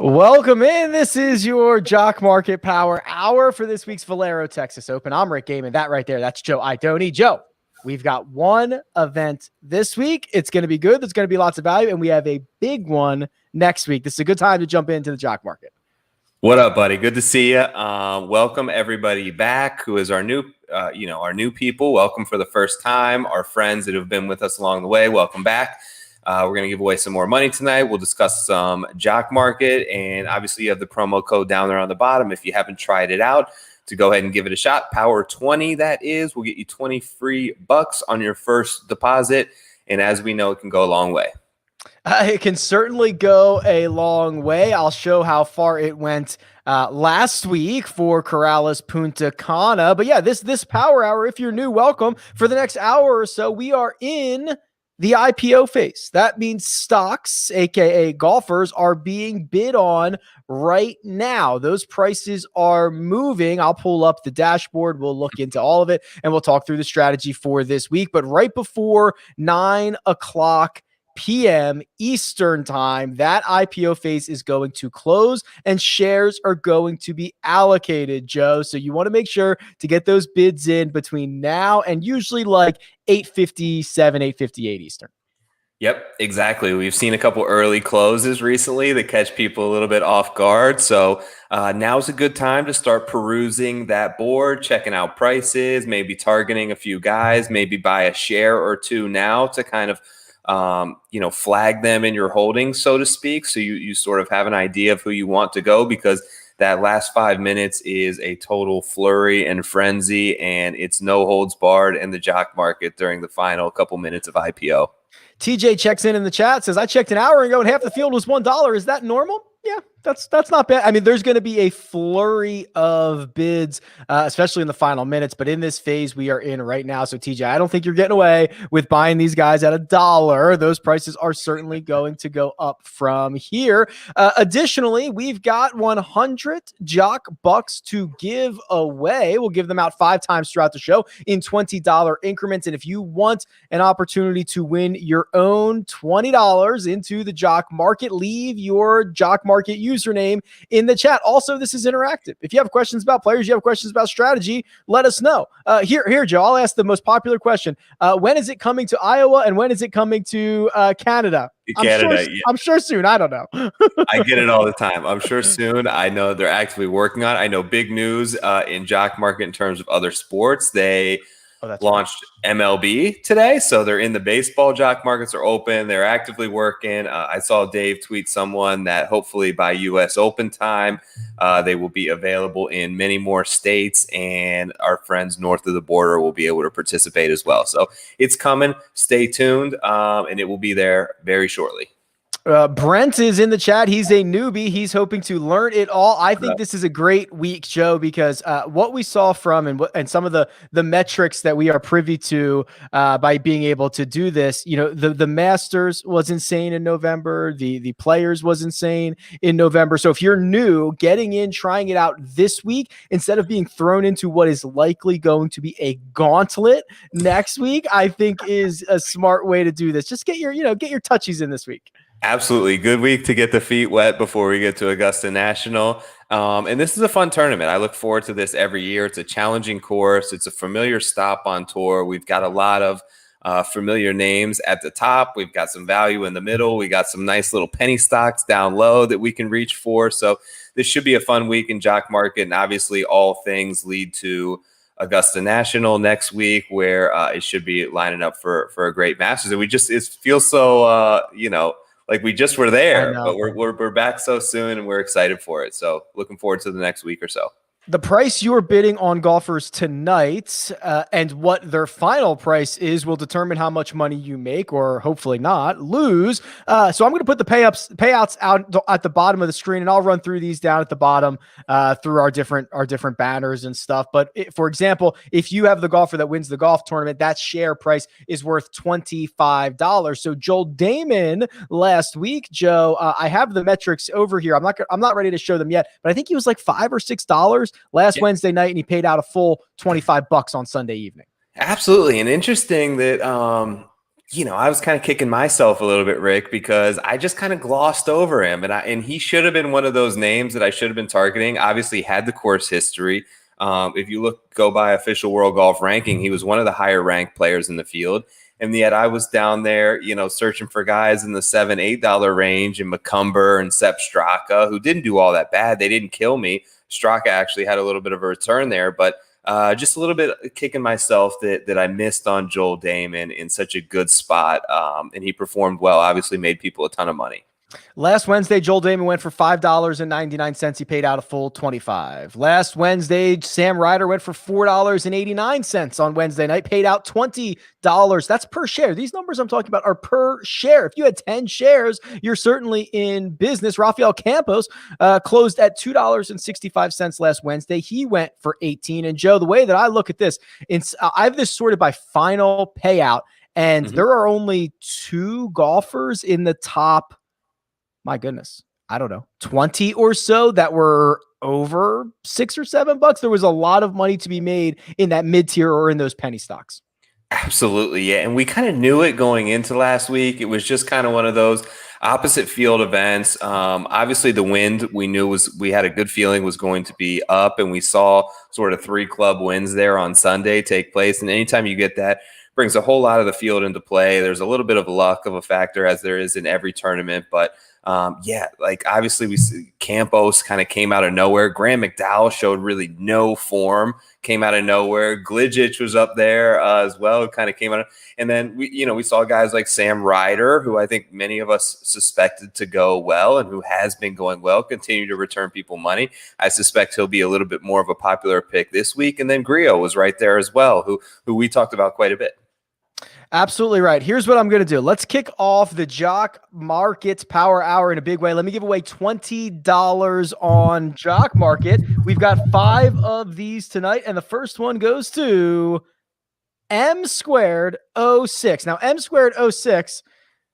Welcome in. This is your Jock Market Power Hour for this week's Valero Texas Open. I'm Rick Gaiman. That right there, that's Joe Idoni. Joe, we've got one event this week. It's going to be good. There's going to be lots of value, and we have a big one next week. This is a good time to jump into the Jock Market. What up, buddy? Good to see you. Welcome everybody back who is our new people. Welcome for the first time. Our friends that have been with us along the way, welcome back. We're going to give away some more money tonight. We'll discuss some Jock Market, and obviously you have the promo code down there on the bottom if you haven't tried it out to go ahead and give it a shot. Power 20, that is. We'll get you 20 free bucks on your first deposit, and as we know, it can go a long way. It can certainly go a long way. I'll show how far it went last week for Corrales Punta Cana. But yeah, this power hour, if you're new, welcome. For the next hour or so, we are in the IPO phase. That means stocks, aka golfers, are being bid on right now. Those prices are moving. I'll pull up the dashboard. We'll look into all of it, and we'll talk through the strategy for this week. But right before 9 o'clock p.m. Eastern time, that IPO phase is going to close and shares are going to be allocated, Joe. So you want to make sure to get those bids in between now and usually like 8:57, 8:58 Eastern. Yep, exactly. We've seen a couple early closes recently that catch people a little bit off guard. So now's a good time to start perusing that board, checking out prices, maybe targeting a few guys, maybe buy a share or two now to kind of flag them in your holdings, so to speak. So you sort of have an idea of who you want to go, because that last 5 minutes is a total flurry and frenzy, and it's no holds barred in the Jock Market during the final couple minutes of IPO. TJ checks in the chat, says, I checked an hour ago and half the field was $1. Is that normal? Yeah, that's not bad. I mean, there's going to be a flurry of bids, especially in the final minutes. But in this phase we are in right now, so TJ, I don't think you're getting away with buying these guys at $1. Those prices are certainly going to go up from here. Additionally, we've got 100 Jock Bucks to give away. We'll give them out 5 times throughout the show in $20 increments. And if you want an opportunity to win your own $20 into the Jock Market, leave your Jock Market username in the chat. Also, this is interactive. If you have questions about players, you have questions about strategy, let us know. Here, Joe, I'll ask the most popular question. When is it coming to Iowa, and when is it coming to Canada? I'm sure soon. I don't know. I get it all the time. I'm sure soon. I know they're actively working on it. I know big news in Jock Market in terms of other sports. They launched MLB today, so they're in the baseball Jock Markets are open. They're actively working. I saw Dave tweet someone that hopefully by U.S. Open time, they will be available in many more states, and our friends north of the border will be able to participate as well. So it's coming. Stay tuned, and it will be there very shortly. Brent is in the chat. He's a newbie. He's hoping to learn it all. I think this is a great week, Joe, because what we saw from and some of the metrics that we are privy to by being able to do this, the Masters was insane in November. The Players was insane in November. So if you're new, getting in, trying it out this week, instead of being thrown into what is likely going to be a gauntlet next week, I think is a smart way to do this. Just get your touchies in this week. Absolutely. Good week to get the feet wet before we get to Augusta National. And this is a fun tournament. I look forward to this every year. It's a challenging course. It's a familiar stop on tour. We've got a lot of familiar names at the top. We've got some value in the middle. We got some nice little penny stocks down low that we can reach for. So this should be a fun week in Jock Market. And obviously all things lead to Augusta National next week, where it should be lining up for a great Masters. And it feels so, like we just were there, but we're back so soon, and we're excited for it. So looking forward to the next week or so. The price you're bidding on golfers tonight and what their final price is will determine how much money you make, or hopefully not lose. So I'm going to put the payouts out at the bottom of the screen, and I'll run through these down at the bottom through our different banners and stuff. But for example, if you have the golfer that wins the golf tournament, that share price is worth $25. So Joel Damon last week, Joe, I have the metrics over here. I'm not ready to show them yet, but I think he was like $5 or $6 last Wednesday night, and he paid out a full $25 on Sunday evening. Absolutely. And interesting that I was kind of kicking myself a little bit, Rick, because I just kind of glossed over him, and he should have been one of those names that I should have been targeting. Obviously, had the course history. If you go by official world golf ranking, he was one of the higher ranked players in the field. And yet I was down there, searching for guys in the $7-8 range in McCumber and Sepp Straka, who didn't do all that bad. They didn't kill me. Straka actually had a little bit of a return there, but just a little bit kicking myself that I missed on Joel Damon in such a good spot. And he performed well, obviously made people a ton of money. Last Wednesday, Joel Damon went for $5.99. He paid out a full $25. Last Wednesday, Sam Ryder went for $4.89 on Wednesday night, paid out $20. That's per share. These numbers I'm talking about are per share. If you had 10 shares, you're certainly in business. Rafael Campos closed at $2.65 last Wednesday. He went for 18. And Joe, the way that I look at this, I have this sorted by final payout, and there are only 2 golfers in the top, my goodness, I don't know, 20 or so that were over $6 or $7. There was a lot of money to be made in that mid-tier or in those penny stocks. Absolutely. Yeah. And we kind of knew it going into last week. It was just kind of one of those opposite field events. Obviously the wind we had a good feeling was going to be up, and we saw sort of 3 club wins there on Sunday take place. And anytime you get that, brings a whole lot of the field into play. There's a little bit of luck of a factor, as there is in every tournament, but obviously we see Campos kind of came out of nowhere. Graham McDowell showed really no form, came out of nowhere. Glidgich was up there as well, kind of came out of, and then we saw guys like Sam Ryder, who I think many of us suspected to go well and who has been going well, continue to return people money. I suspect he'll be a little bit more of a popular pick this week. And then Griot was right there as well, who we talked about quite a bit. Absolutely right. Here's what I'm going to do. Let's kick off the Jock Market Power Hour in a big way. Let me give away $20 on Jock Market. We've got 5 of these tonight, and the first one goes to M206. Now, M206,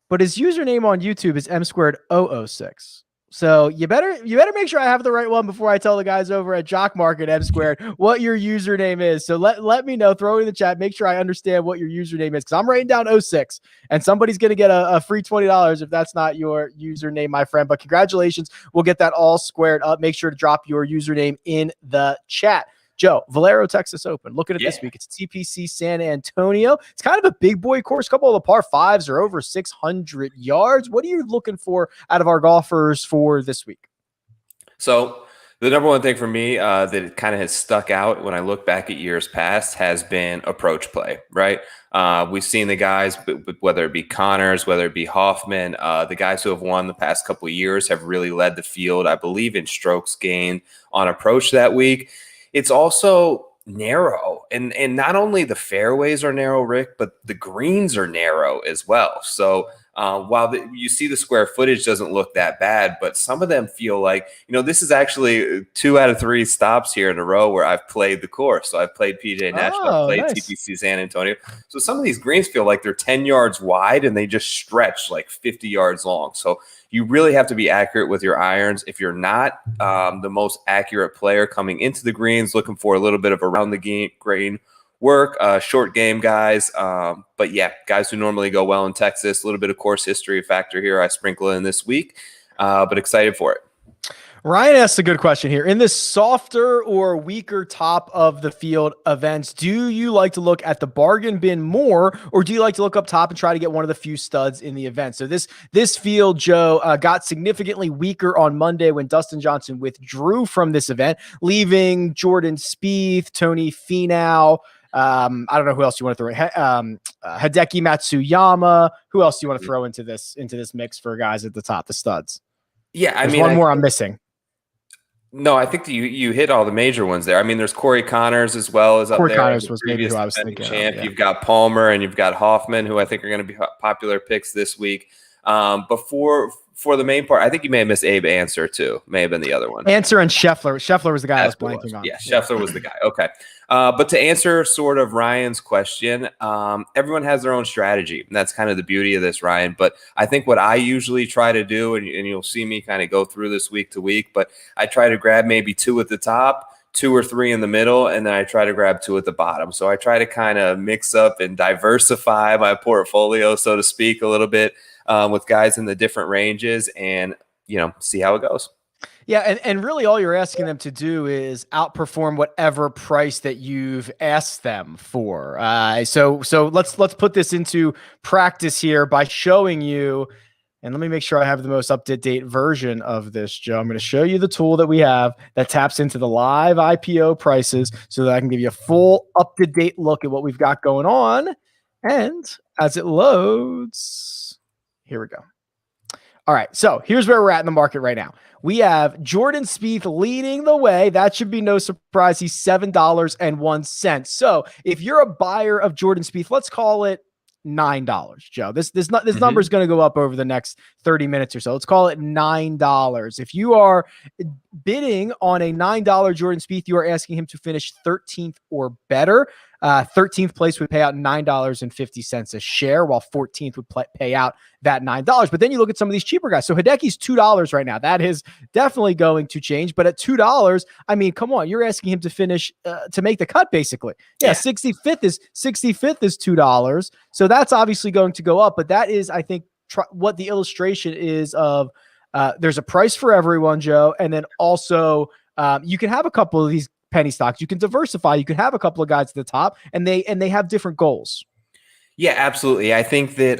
but his username on YouTube is M20006. So you better make sure I have the right one before I tell the guys over at Jock Market M2 what your username is. So let me know, throw it in the chat, make sure I understand what your username is, because I'm writing down 06, and somebody's going to get a free $20 if that's not your username, my friend. But congratulations. We'll get that all squared up. Make sure to drop your username in the chat. Joe, Valero Texas Open. Look at it this week. It's TPC San Antonio. It's kind of a big boy course. A couple of the par 5s are over 600 yards. What are you looking for out of our golfers for this week? So the number one thing for me that it kind of has stuck out when I look back at years past has been approach play, right? We've seen the guys, whether it be Connors, whether it be Hoffman, the guys who have won the past couple of years have really led the field, I believe, in strokes gained on approach that week. It's also narrow, and not only the fairways are narrow, Rick, but the greens are narrow as well. So while you see the square footage doesn't look that bad, but some of them feel like, this is actually 2 out of 3 stops here in a row where I've played the course. So I've played PJ National, I've played nice. TPC San Antonio. So some of these greens feel like they're 10 yards wide and they just stretch like 50 yards long. So you really have to be accurate with your irons. If you're not the most accurate player coming into the greens, looking for a little bit of around the green work, short game guys. But yeah, guys who normally go well in Texas, a little bit of course history factor here I sprinkle in this week, but excited for it. Ryan asked a good question here. In this softer or weaker top of the field events, do you like to look at the bargain bin more, or do you like to look up top and try to get one of the few studs in the event? So this field, Joe, got significantly weaker on Monday when Dustin Johnson withdrew from this event, leaving Jordan Spieth, Tony Finau, I don't know who else you want to throw in. Hideki Matsuyama. Who else do you want to throw into this mix for guys at the top, the studs? Yeah, There's one more I'm missing. No, I think you hit all the major ones there. I mean, there's Corey Connors as well as up there. Corey Connors was maybe who I was thinking champ. You've got Palmer and you've got Hoffman, who I think are going to be popular picks this week. For the main part, I think you may have missed Abe Answer too. May have been the other one. Answer and Scheffler. Scheffler was the guy I was blanking on. Yeah, Scheffler was the guy. Okay. But to answer sort of Ryan's question, everyone has their own strategy. And that's kind of the beauty of this, Ryan. But I think what I usually try to do, and you'll see me kind of go through this week to week, but I try to grab maybe 2 at the top, 2 or 3 in the middle, and then I try to grab 2 at the bottom. So I try to kind of mix up and diversify my portfolio, so to speak, a little bit with guys in the different ranges, and see how it goes. Yeah, and really all you're asking them to do is outperform whatever price that you've asked them for. So let's put this into practice here by showing you. And let me make sure I have the most up-to-date version of this, Joe. I'm going to show you the tool that we have that taps into the live IPO prices so that I can give you a full up-to-date look at what we've got going on. And as it loads, here we go. All right, so here's where we're at in the market right now. We have Jordan Spieth leading the way. That should be no surprise. He's $7.01. So if you're a buyer of Jordan Spieth, let's call it $9, Joe. This number is going to go up over the next 30 minutes or so. Let's call it $9. If you are bidding on a $9 Jordan Spieth, you are asking him to finish 13th or better. 13th place would pay out $9.50 a share, while 14th would pay out that $9. But then you look at some of these cheaper guys. So Hideki's $2 right now. That is definitely going to change. But at $2, I mean, come on, you're asking him to finish to make the cut, basically. Yeah, 65th is $2. So that's obviously going to go up. But that is, I think, what the illustration is of. There's a price for everyone, Joe, and then also you can have a couple of these penny stocks. You can diversify. You can have a couple of guys at the top, and they have different goals. Yeah, absolutely. I think that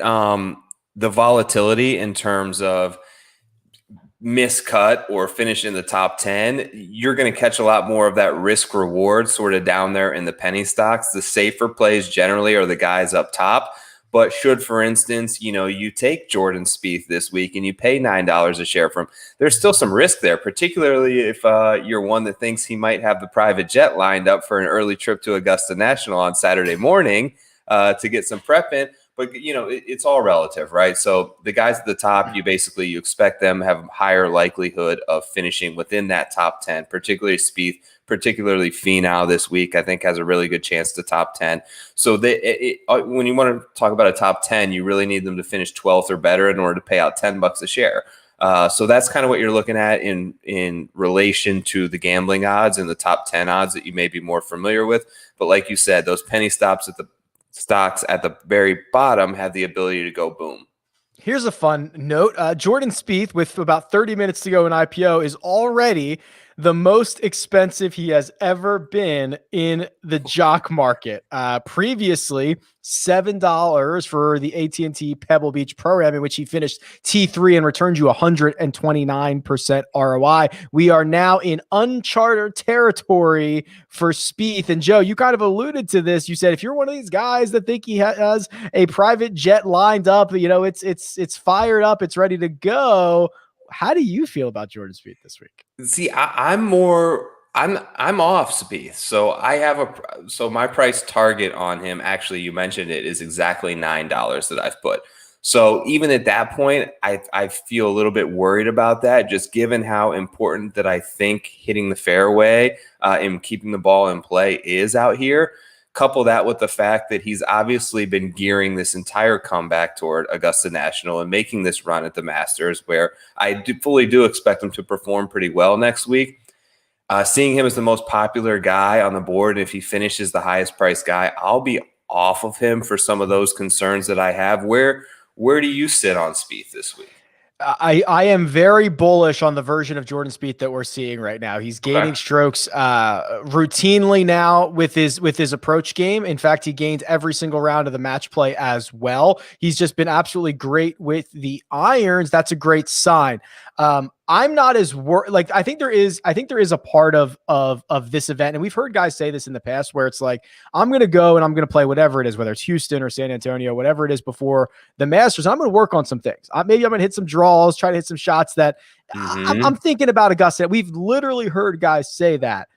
the volatility in terms of miscut or finish in the top 10, you're going to catch a lot more of that risk reward sort of down there in the penny stocks. The safer plays generally are the guys up top. But should, for instance, you take Jordan Spieth this week and you pay $9 a share from him, there's still some risk there, particularly if you're one that thinks he might have the private jet lined up for an early trip to Augusta National on Saturday morning to get some prep in. But, it's all relative, right? So the guys at the top, you expect them to have a higher likelihood of finishing within that top 10, particularly Spieth, particularly Finau this week, I think has a really good chance to top 10. So when you want to talk about a top 10, you really need them to finish 12th or better in order to pay out $10 a share. So that's kind of what you're looking at in relation to the gambling odds and the top 10 odds that you may be more familiar with. But like you said, those penny stocks at the very bottom have the ability to go boom. Here's a fun note. Jordan Spieth, with about 30 minutes to go in IPO, is already the most expensive he has ever been in the jock market. Previously, $7 for the AT&T Pebble Beach program, in which he finished T3 and returned you 129% ROI. We are now in uncharted territory for Spieth. And Joe, you kind of alluded to this. You said if you're one of these guys that think he has a private jet lined up, it's fired up, it's ready to go. How do you feel about Jordan Spieth this week? See, I'm off Spieth. So my price target on him, actually, you mentioned it, is exactly $9 that I've put. So even at that point, I feel a little bit worried about that, just given how important that I think hitting the fairway and keeping the ball in play is out here. Couple that with the fact that he's obviously been gearing this entire comeback toward Augusta National and making this run at the Masters, where I fully do expect him to perform pretty well next week. Seeing him as the most popular guy on the board, and if he finishes the highest priced guy, I'll be off of him for some of those concerns that I have. Where do you sit on Spieth this week? I am very bullish on the version of Jordan Spieth that we're seeing right now. He's gaining strokes routinely now with his approach game. In fact, he gained every single round of the match play as well. He's just been absolutely great with the irons. That's a great sign. I'm not as worried. I think there is a part of this event, and we've heard guys say this in the past, where it's like, I'm going to go and I'm going to play whatever it is, whether it's Houston or San Antonio, whatever it is before the Masters. I'm going to work on some things. Maybe I'm going to hit some draws, try to hit some shots that I'm thinking about Augusta. We've literally heard guys say that.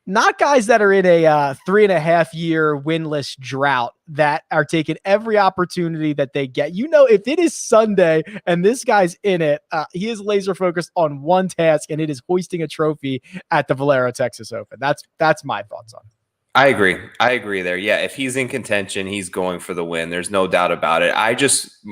Not guys that are in a 3.5-year winless drought that are taking every opportunity that they get. If it is Sunday and this guy's in it, he is laser focused on one task, and it is hoisting a trophy at the Valero Texas Open. That's my thoughts on it. I agree there. Yeah, if he's in contention, he's going for the win. There's no doubt about it.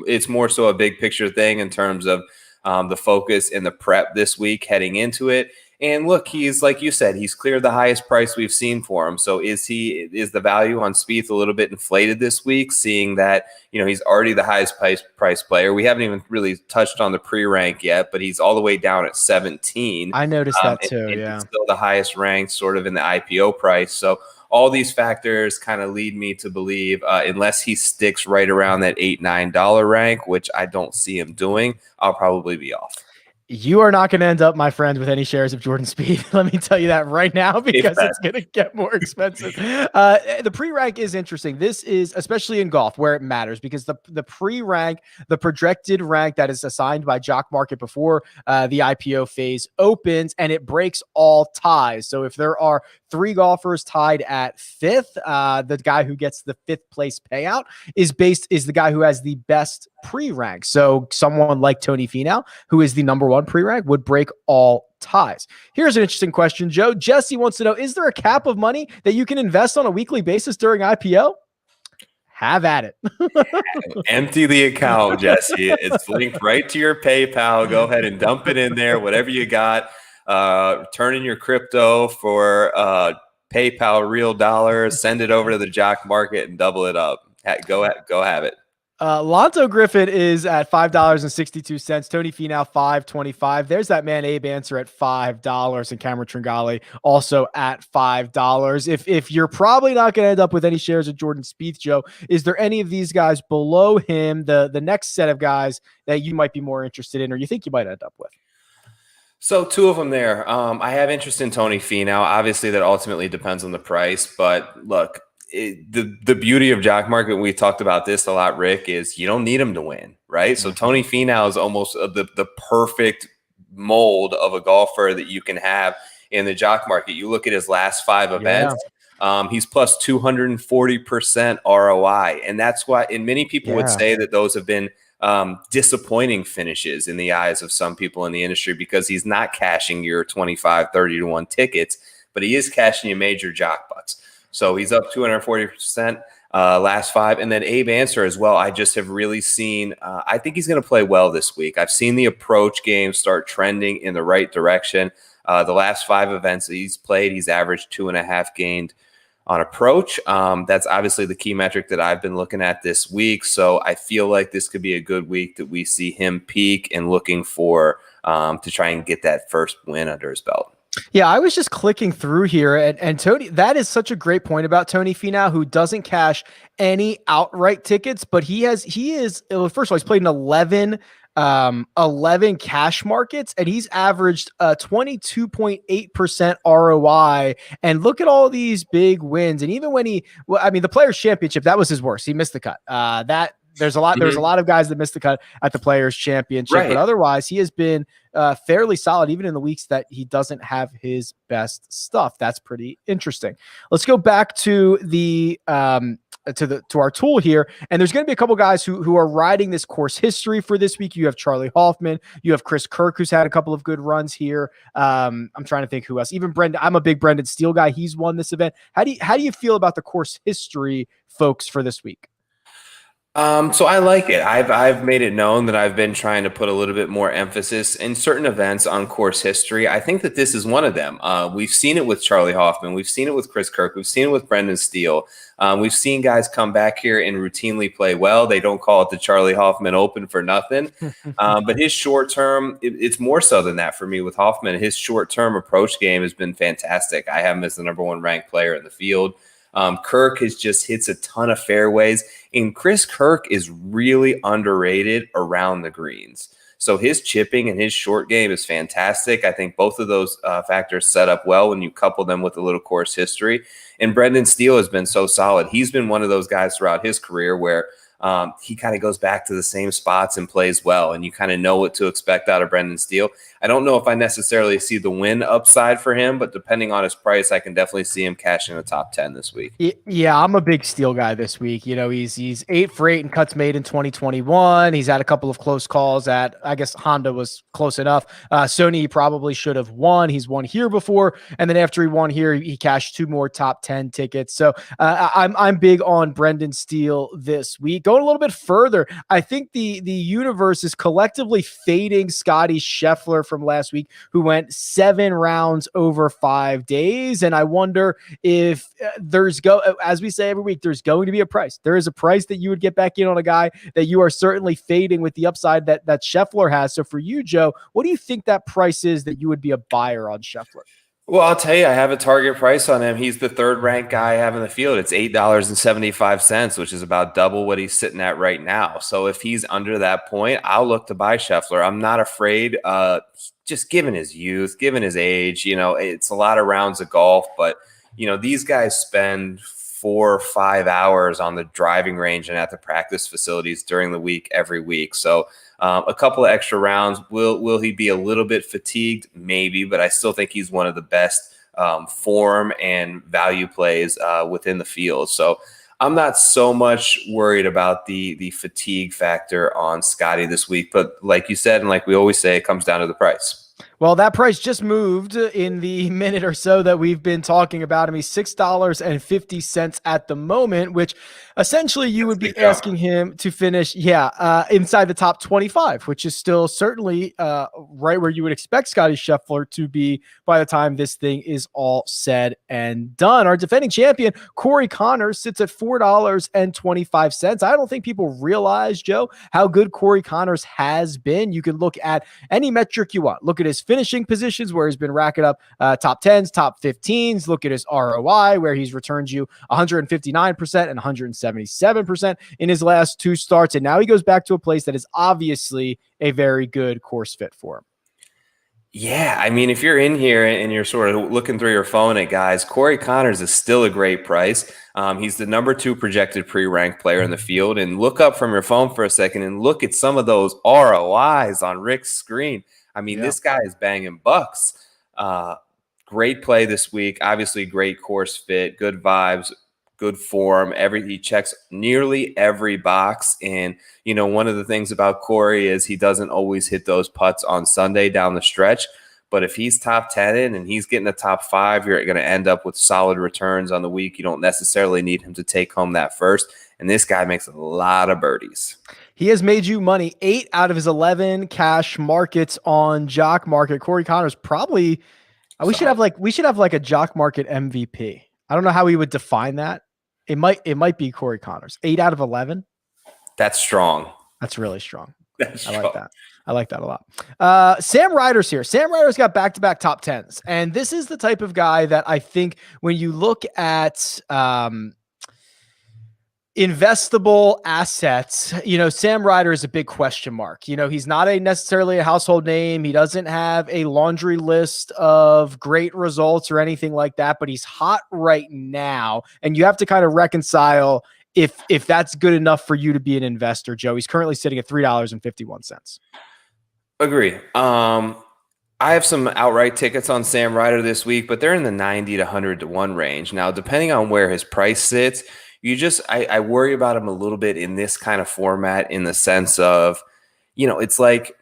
It's more so a big picture thing in terms of the focus and the prep this week heading into it. And look, he's like you said, he's cleared the highest price we've seen for him. So is the value on Spieth a little bit inflated this week, seeing that, he's already the highest price player? We haven't even really touched on the pre-rank yet, but he's all the way down at 17. I noticed that too. And Yeah. he's still the highest ranked sort of in the IPO price. So all these factors kind of lead me to believe, unless he sticks right around that $8-9 rank, which I don't see him doing, I'll probably be off. You are not going to end up, my friend, with any shares of Jordan Spieth. Let me tell you that right now, because it's going to get more expensive. The pre-rank is interesting. This is especially in golf where it matters, because the pre-rank, the projected rank that is assigned by Jock Market before the IPO phase opens, and it breaks all ties. So if there are 3 golfers tied at 5th, the guy who gets the 5th place payout is the guy who has the best pre-rank. So someone like Tony Finau, who is the number 1 pre-rank, would break all ties. Here's an interesting question, Joe. Jesse wants to know, is there a cap of money that you can invest on a weekly basis during IPO? Have at it. Empty the account, Jesse. It's linked right to your PayPal. Go ahead and dump it in there, whatever you got. Turn in your crypto for PayPal real dollars, send it over to the Jock Market and double it up. Go have it. Lonto Griffin is at $5.62. Tony Finau, $5.25. There's that man Abe Answer at $5, and Cameron Tringale also at $5. If you're probably not going to end up with any shares of Jordan Spieth, Joe, is there any of these guys below him, the next set of guys that you might be more interested in, or you think you might end up with? So 2 of them there. I have interest in Tony Finau. Obviously, that ultimately depends on the price. But look, the beauty of Jock Market, we talked about this a lot, Rick, is you don't need him to win, right? So Tony Finau is almost the perfect mold of a golfer that you can have in the Jock Market. You look at his last 5 events. He's plus 240% ROI. And that's why, and many people would say that those have been disappointing finishes in the eyes of some people in the industry, because he's not cashing your 25, 30 to 1 tickets, but he is cashing you major jock bucks. So he's up 240% last 5. And then Abe Answer as well. I just have really seen, I think he's going to play well this week. I've seen the approach game start trending in the right direction. The last 5 events that he's played, he's averaged 2.5 gained on approach. That's obviously the key metric that I've been looking at this week. So I feel like this could be a good week that we see him peak and looking for to try and get that first win under his belt. Yeah, I was just clicking through here, and Tony, that is such a great point about Tony Finau, who doesn't cash any outright tickets, but he is, first of all, he's played in 11 cash markets, and he's averaged 22.8% ROI. And look at all these big wins. And even when the Players Championship, that was his worst. He missed the cut. There's a lot of guys that missed the cut at the Players Championship, but otherwise he has been fairly solid, even in the weeks that he doesn't have his best stuff. That's pretty interesting. Let's go back to to our tool here, and there's going to be a couple guys who are riding this course history for this week. You have Charlie Hoffman, you have Chris Kirk, who's had a couple of good runs here. I'm trying to think who else. Even Brendan. I'm a big Brendan Steele guy. He's won this event. How do you feel about the course history folks for this week? So I like it. I've made it known that I've been trying to put a little bit more emphasis in certain events on course history. I think that this is one of them. We've seen it with Charlie Hoffman. We've seen it with Chris Kirk. We've seen it with Brendan Steele. We've seen guys come back here and routinely play well. They don't call it the Charlie Hoffman Open for nothing. But his short term, it's more so than that for me with Hoffman. His short term approach game has been fantastic. I have him as the number 1 ranked player in the field. Kirk has just hits a ton of fairways, and Chris Kirk is really underrated around the greens. So his chipping and his short game is fantastic. I think both of those factors set up well when you couple them with a little course history. And Brendan Steele has been so solid. He's been one of those guys throughout his career where he kind of goes back to the same spots and plays well, and you kind of know what to expect out of Brendan Steele. I don't know if I necessarily see the win upside for him, but depending on his price, I can definitely see him cashing the top 10 this week. Yeah, I'm a big Steele guy this week. He's 8 for 8 in cuts made in 2021. He's had a couple of close calls at, I guess Honda was close enough. Sony he probably should have won. He's won here before, and then after he won here, he cashed 2 more top 10 tickets. So I'm big on Brendan Steele this week. going a little bit further, I think the universe is collectively fading Scotty Scheffler from last week, who went 7 rounds over 5 days. And I wonder if as we say every week, there's going to be a price. There is a price that you would get back in on a guy that you are certainly fading with the upside that Scheffler has. So for you, Joe, what do you think that price is that you would be a buyer on Scheffler? Well, I'll tell you, I have a target price on him. He's the third ranked guy I have in the field. It's $8.75, which is about double what he's sitting at right now. So if he's under that point, I'll look to buy Scheffler. I'm not afraid, just given his youth, given his age. It's a lot of rounds of golf, but these guys spend 4 or 5 hours on the driving range and at the practice facilities during the week, every week. So a couple of extra rounds. Will he be a little bit fatigued? Maybe, but I still think he's one of the best form and value plays within the field. So I'm not so much worried about the fatigue factor on Scotty this week. But like you said, and like we always say, it comes down to the price. Well, that price just moved in the minute or so that we've been talking about him. He's $6.50 at the moment, which essentially you would be asking him to finish, inside the top 25, which is still certainly right where you would expect Scotty Scheffler to be by the time this thing is all said and done. Our defending champion, Corey Connors, sits at $4.25. I don't think people realize, Joe, how good Corey Connors has been. You can look at any metric you want. Look at his finishing positions, where he's been racking up top 10s, top 15s. Look at his ROI, where he's returned you 159% and 177% in his last 2 starts. And now he goes back to a place that is obviously a very good course fit for him. Yeah, I mean, if you're in here and you're sort of looking through your phone at guys, Corey Connors is still a great price. He's the number 2 projected pre-ranked player in the field. And look up from your phone for a second and look at some of those ROIs on Rick's screen. I mean, This guy is banging bucks. Great play this week. Obviously, great course fit, good vibes, good form. He checks nearly every box. And, one of the things about Corey is he doesn't always hit those putts on Sunday down the stretch. But if he's top 10 in and he's getting a top 5, you're going to end up with solid returns on the week. You don't necessarily need him to take home that first. And this guy makes a lot of birdies. He has made you money 8 out of his 11 cash markets on Jock Market. Corey Connors probably we should have like a Jock Market MVP. I don't know how we would define that. It might be Corey Connors. 8 out of 11. That's strong. That's really strong. That's I like that. I like that a lot. Sam Ryder's here. Sam Ryder's got back-to-back top 10s. And this is the type of guy that I think when you look at investable assets, Sam Ryder is a big question mark. He's not necessarily a household name. He doesn't have a laundry list of great results or anything like that, but he's hot right now. And you have to kind of reconcile if that's good enough for you to be an investor, Joe. He's currently sitting at $3.51. Agree. I have some outright tickets on Sam Ryder this week, but they're in the 90 to 100 to 1 range. Now, depending on where his price sits, I worry about him a little bit in this kind of format, in the sense of, it's like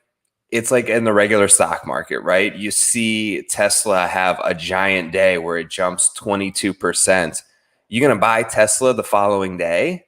in the regular stock market, right? You see Tesla have a giant day where it jumps 22%. You're going to buy Tesla the following day?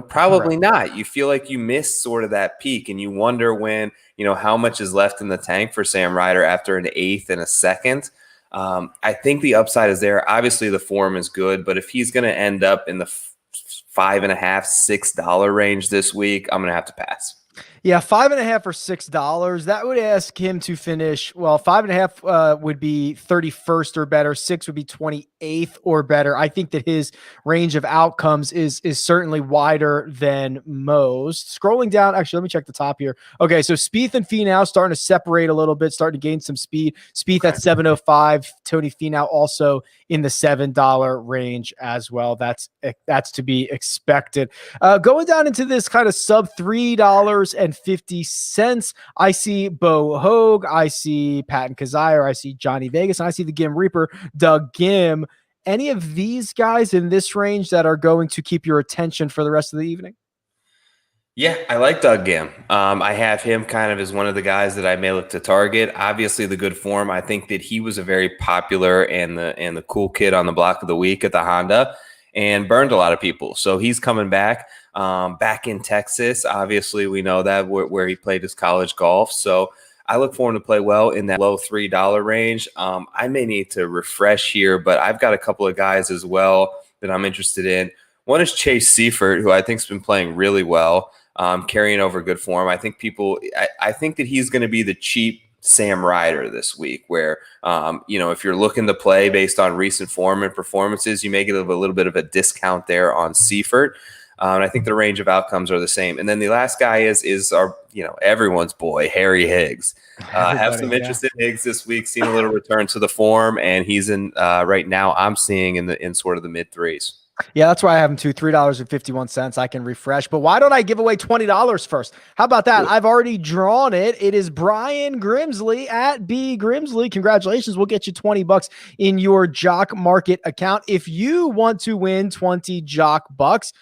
Probably not. You feel like you missed sort of that peak, and you wonder when, how much is left in the tank for Sam Ryder after an 8th and a 2nd. I think the upside is there. Obviously, the form is good, but if he's going to end up in the $5.50, $6 range this week, I'm going to have to pass. Yeah, $5.50 or $6. That would ask him to finish. Well, $5.50 would be 31st or better. 6 would be 28th or better. I think that his range of outcomes is certainly wider than most. Scrolling down, actually, let me check the top here. Okay, so Spieth and Finau starting to separate a little bit, starting to gain some speed. Spieth at $7.05. Tony Finau also in the $7 range as well. That's to be expected. Going down into this kind of sub $3.50. I see Bo Hogue, I see Patton Kizzire, I see Johnny Vegas, and I see the Gim Reaper, Doug Gim. Any of these guys in this range that are going to keep your attention for the rest of the evening? Yeah, I like Doug Gim. I have him kind of as one of the guys that I may look to target. Obviously, the good form. I think that he was a very popular and the cool kid on the block of the week at the Honda. and burned a lot of people. So he's coming back, back in Texas. Obviously, we know that where he played his college golf. So I look for him to play well in that low $3 range. I may need to refresh here, but I've got a couple of guys as well that I'm interested in. One is Chase Seifert, who I think has been playing really well, carrying over good form. I think I think that he's going to be the cheap Sam Ryder this week, where, if you're looking to play based on recent form and performances, you may get a little bit of a discount there on Seifert. And I think the range of outcomes are the same. And then the last guy is our, everyone's boy, Harry Higgs. Have some interest in Higgs this week, seen a little return to the form, and he's in right now I'm seeing in sort of the mid threes. Yeah, that's why I have him too. $3.51. I can refresh, but why don't I give away $20 first? How about that? I've already drawn it. It is Brian Grimsley at B Grimsley. Congratulations. We'll get you $20 in your Jock Market account. If you want to win 20 Jock bucks,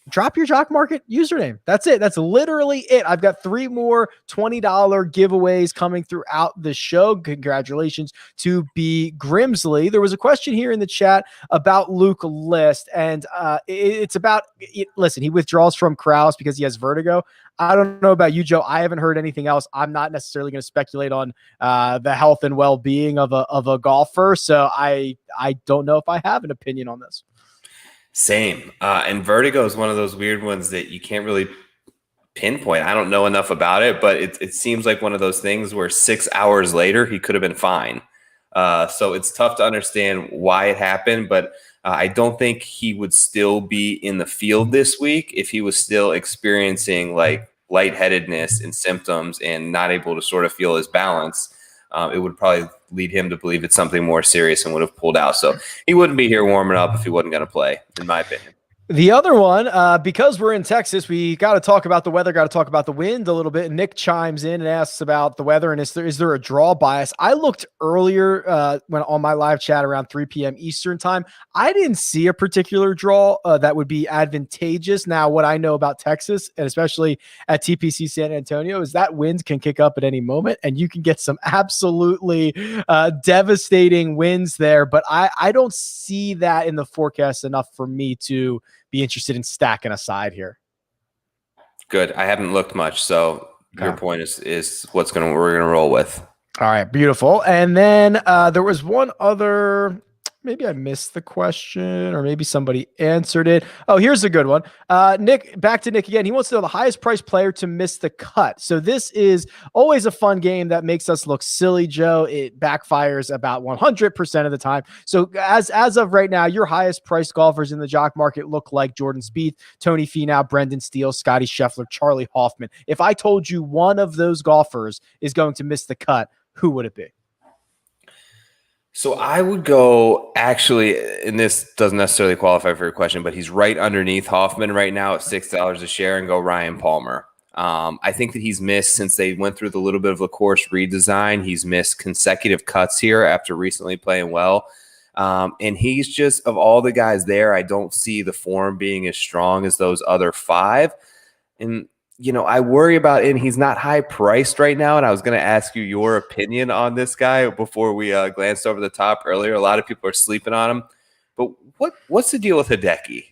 drop your Jock Market username. That's it. That's literally it. I've got 3 more $20 giveaways coming throughout the show. Congratulations to B Grimsley. There was a question here in the chat about Luke List, and it's about, listen, he withdraws from Kraus because he has vertigo. I don't know about you, Joe. I haven't heard anything else. I'm not necessarily going to speculate on the health and well-being of a golfer, so I don't know if I have an opinion on this. Same. And vertigo is one of those weird ones that you can't really pinpoint. I don't know enough about it, but it seems like one of those things where 6 hours later, he could have been fine. So it's tough to understand why it happened, but I don't think he would still be in the field this week if he was still experiencing like lightheadedness and symptoms and not able to sort of feel his balance. It would probably lead him to believe it's something more serious and would have pulled out. So he wouldn't be here warming up if he wasn't going to play, in my opinion. The other one, because we're in Texas, we got to talk about the weather, got to talk about the wind a little bit. Nick chimes in and asks about the weather and is there a draw bias? I looked earlier when on my live chat around 3 p.m. Eastern time. I didn't see a particular draw that would be advantageous. Now, what I know about Texas, and especially at TPC San Antonio, is that wind can kick up at any moment, and you can get some absolutely devastating winds there. But I don't see that in the forecast enough for me to be interested in stacking a side here. Good. I haven't looked much, so your point is we're gonna roll with. All right, beautiful. And then there was one other. Maybe I missed the question, or maybe somebody answered it. Oh, here's a good one. Nick, back to Nick again. He wants to know the highest priced player to miss the cut. So this is always a fun game that makes us look silly, Joe. It backfires about 100% of the time. So as of right now, your highest priced golfers in the Jock Market look like Jordan Spieth, Tony Finau, Brendan Steele, Scotty Scheffler, Charlie Hoffman. If I told you one of those golfers is going to miss the cut, who would it be? So I would go, actually, and this doesn't necessarily qualify for your question, but he's right underneath Hoffman right now at $6 a share, and go Ryan Palmer. I think that he's missed, since they went through the little bit of a course redesign, he's missed consecutive cuts here after recently playing well. And he's just, of all the guys there, I don't see the form being as strong as those other 5. And I worry about it, and he's not high priced right now. And I was going to ask you your opinion on this guy before we glanced over the top earlier. A lot of people are sleeping on him, but what's the deal with Hideki?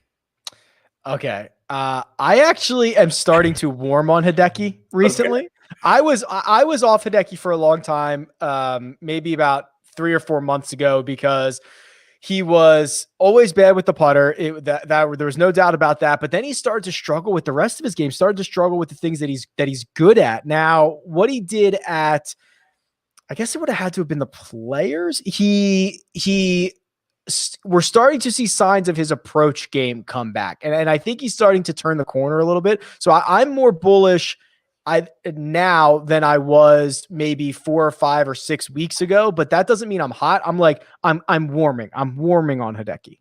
Okay. I actually am starting to warm on Hideki recently. Okay. I was off Hideki for a long time, maybe about 3 or 4 months ago, because he was always bad with the putter. There was no doubt about that. But then he started to struggle with the rest of his game, started to struggle with the things that he's good at. Now, what he did at, I guess it would have had to have been the Players. We're starting to see signs of his approach game come back. And I think he's starting to turn the corner a little bit. So I'm more bullish now than I was maybe 4 or 5 or 6 weeks ago, but that doesn't mean I'm hot. I'm warming. I'm warming on Hideki.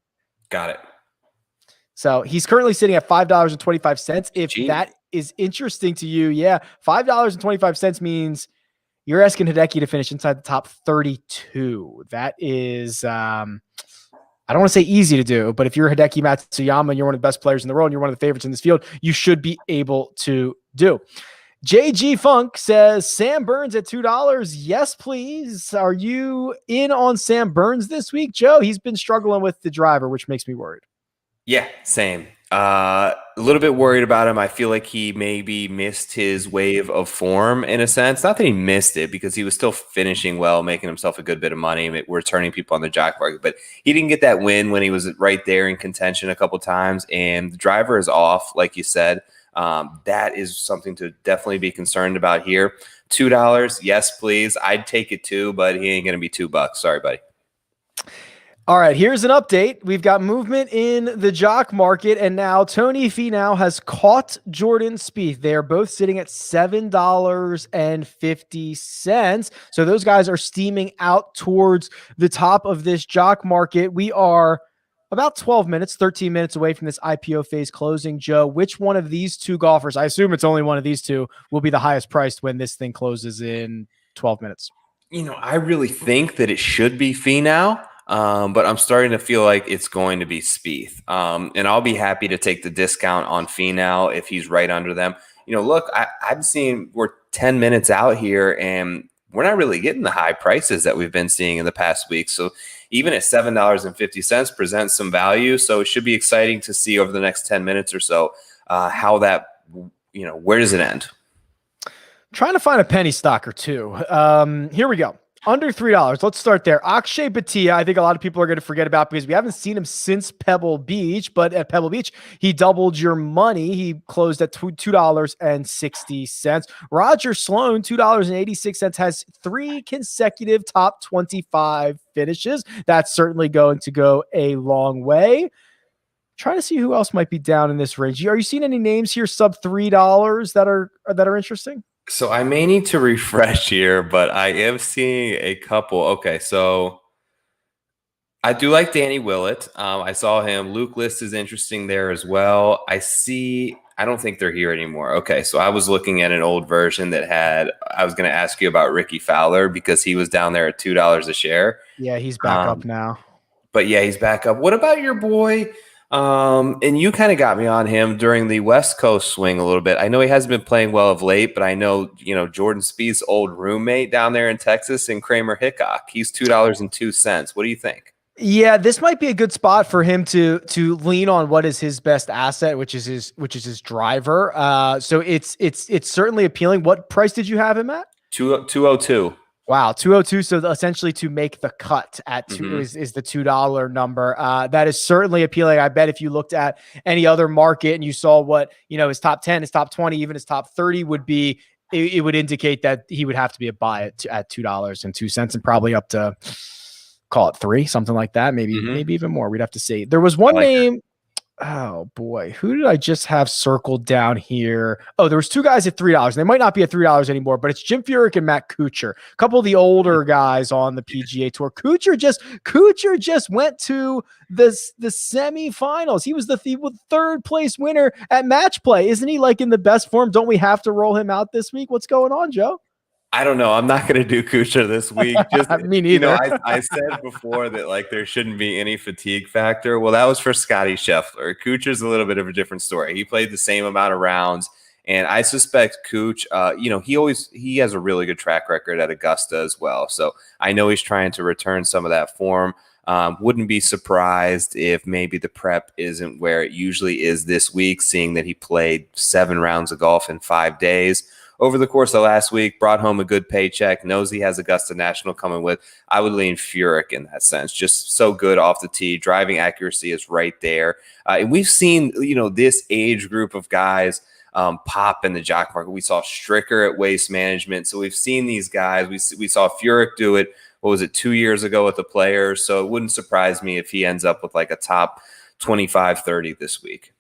Got it. So he's currently sitting at $5.25. If that is interesting to you, yeah, $5.25 means you're asking Hideki to finish inside the top 32. That is, I don't want to say easy to do, but if you're Hideki Matsuyama and you're one of the best players in the world and you're one of the favorites in this field, you should be able to do. JG Funk says, Sam Burns at $2. Yes, please. Are you in on Sam Burns this week, Joe? He's been struggling with the driver, which makes me worried. Yeah, same. A little bit worried about him. I feel like he maybe missed his wave of form in a sense. Not that he missed it because he was still finishing well, making himself a good bit of money, returning people on the jock market. But he didn't get that win when he was right there in contention a couple times. And the driver is off, like you said. That is something to definitely be concerned about here. $2, yes, please. I'd take it too, but he ain't gonna be $2. Sorry, buddy. All right, here's an update. We've got movement in the jock market, and now Tony Finau has caught Jordan Spieth. They are both sitting at $7.50. So those guys are steaming out towards the top of this jock market. We are about 12 minutes, 13 minutes away from this IPO phase closing. Joe, which one of these two golfers, I assume it's only one of these two, will be the highest priced when this thing closes in 12 minutes? I really think that it should be Finau. But I'm starting to feel like it's going to be Spieth. And I'll be happy to take the discount on Finau if he's right under them. Look, I've seen we're 10 minutes out here and we're not really getting the high prices that we've been seeing in the past week. So even at $7.50 presents some value. So it should be exciting to see over the next 10 minutes or so how that, where does it end? Trying to find a penny stock or two. Here we go. Under $3. Let's start there. Akshay Bhatia, I think a lot of people are going to forget about because we haven't seen him since Pebble Beach, but at Pebble Beach, he doubled your money. He closed at $2.60. Roger Sloan, $2.86, has 3 consecutive top 25 finishes. That's certainly going to go a long way. Trying to see who else might be down in this range. Are you seeing any names here sub $3 that are interesting? So I may need to refresh here, but I am seeing a couple. Okay, so I do like Danny Willett. I saw him. Luke List is interesting there as well. I don't think they're here anymore. Okay, so I was looking at an old version that I was going to ask you about Ricky Fowler because he was down there at $2 a share. Yeah, he's back up now. But yeah, he's back up. What about your boy? And you kind of got me on him during the West Coast swing a little bit. I know he hasn't been playing well of late, but I know, Jordan Spieth's old roommate down there in Texas and Kramer Hickok. He's $2.02. What do you think? Yeah, this might be a good spot for him to lean on what is his best asset, which is his driver. So it's certainly appealing. What price did you have him at? 202. Wow, 202. So essentially to make the cut at two is the $2 number. That is certainly appealing. I bet if you looked at any other market and you saw what, his top 10, his top 20, even his top 30 would be, it would indicate that he would have to be a buy at $2.02 and probably up to call it 3, something like that. Maybe even more. We'd have to see. There was one name. Oh boy, who did I just have circled down here? Oh, there was 2 guys at $3. They might not be at $3 anymore, but it's Jim Furyk and Matt Kuchar, a couple of the older guys on the PGA Tour. Kuchar just went to the semifinals. He was the 3rd place winner at match play. Isn't he like in the best form? Don't we have to roll him out this week? What's going on, Joe? I don't know. I'm not going to do Kuchar this week. Just me neither. I said before that there shouldn't be any fatigue factor. Well, that was for Scotty Scheffler. Kuchar's a little bit of a different story. He played the same amount of rounds, and I suspect Kuch. He has a really good track record at Augusta as well. So I know he's trying to return some of that form. Wouldn't be surprised if maybe the prep isn't where it usually is this week, seeing that he played 7 rounds of golf in 5 days. Over the course of last week, brought home a good paycheck, knows he has Augusta National coming with. I would lean Furyk in that sense. Just so good off the tee. Driving accuracy is right there. And we've seen, this age group of guys pop in the jock market. We saw Stricker at Waste Management. So we've seen these guys. We saw Furyk do it, 2 years ago with the Players. So it wouldn't surprise me if he ends up with like a top 25, 30 this week.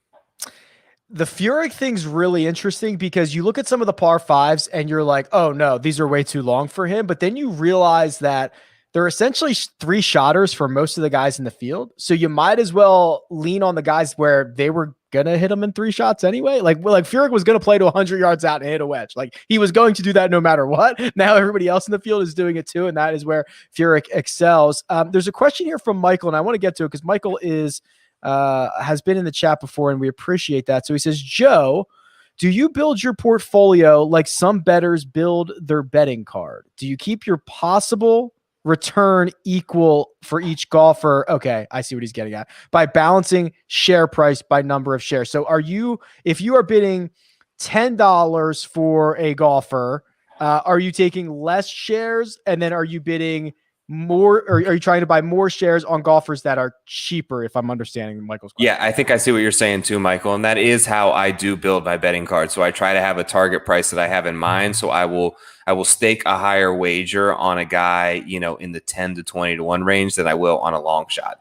The Furyk thing's really interesting because you look at some of the par 5s and you're like, oh no, these are way too long for him. But then you realize that they're essentially 3 shotters for most of the guys in the field. So you might as well lean on the guys where they were going to hit them in 3 shots anyway. Like Furyk was going to play to 100 yards out and hit a wedge. Like he was going to do that no matter what. Now everybody else in the field is doing it too. And that is where Furyk excels. There's a question here from Michael, and I want to get to it because Michael has been in the chat before and we appreciate that. So he says, Joe, do you build your portfolio like some bettors build their betting card? Do you keep your possible return equal for each golfer. Okay, I see what he's getting at. By balancing share price by number of shares. So if you are bidding $10 for a golfer, are you taking less shares? And then are you bidding more, or are you trying to buy more shares on golfers that are cheaper, if I'm understanding Michael's question? Yeah, I think I see what you're saying too, Michael. And that is how I do build my betting card. So I try to have a target price that I have in mind. So I will stake a higher wager on a guy, in the 10 to 20 to 1 range than I will on a long shot.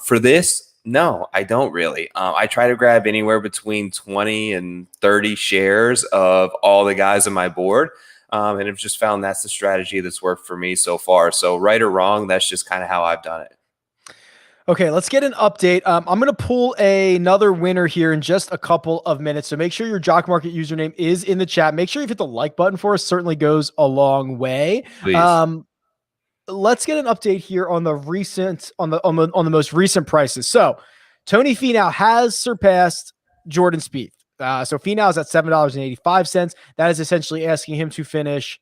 For this, no, I don't really. I try to grab anywhere between 20 and 30 shares of all the guys on my board. And I've just found that's the strategy that's worked for me so far. So right or wrong, that's just kind of how I've done it. Okay, let's get an update. I'm going to pull another winner here in just a couple of minutes. So make sure your Jock Market username is in the chat. Make sure you hit the like button for us. Certainly goes a long way. Please. Let's get an update here on the most recent prices. So Tony Finau has surpassed Jordan Spieth. So Finau is at $7.85. That is essentially asking him to finish